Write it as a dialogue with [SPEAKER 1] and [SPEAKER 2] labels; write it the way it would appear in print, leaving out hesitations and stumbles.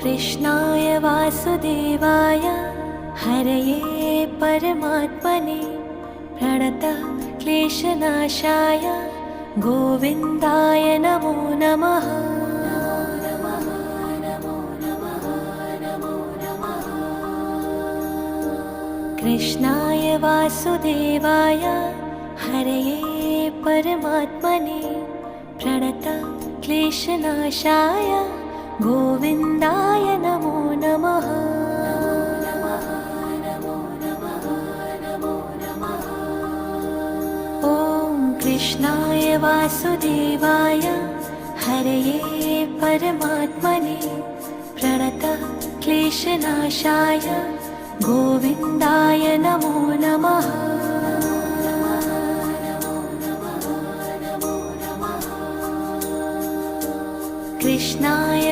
[SPEAKER 1] कृष्णाय वासुदेवाय हरये परमात्मने प्रणतः क्लेशनाशाय गोविन्दाय नमो नमः। कृष्णाय वासुदेवाय हरये परमात्मने प्रणतः क्लेशनाशाय गोविन्दाय नमो नमः। ॐ कृष्णाय वासुदेवाय हरये परमात्मने प्रणतः क्लेशनाशाय गोविन्दाय नमो नमः। कृष्णाय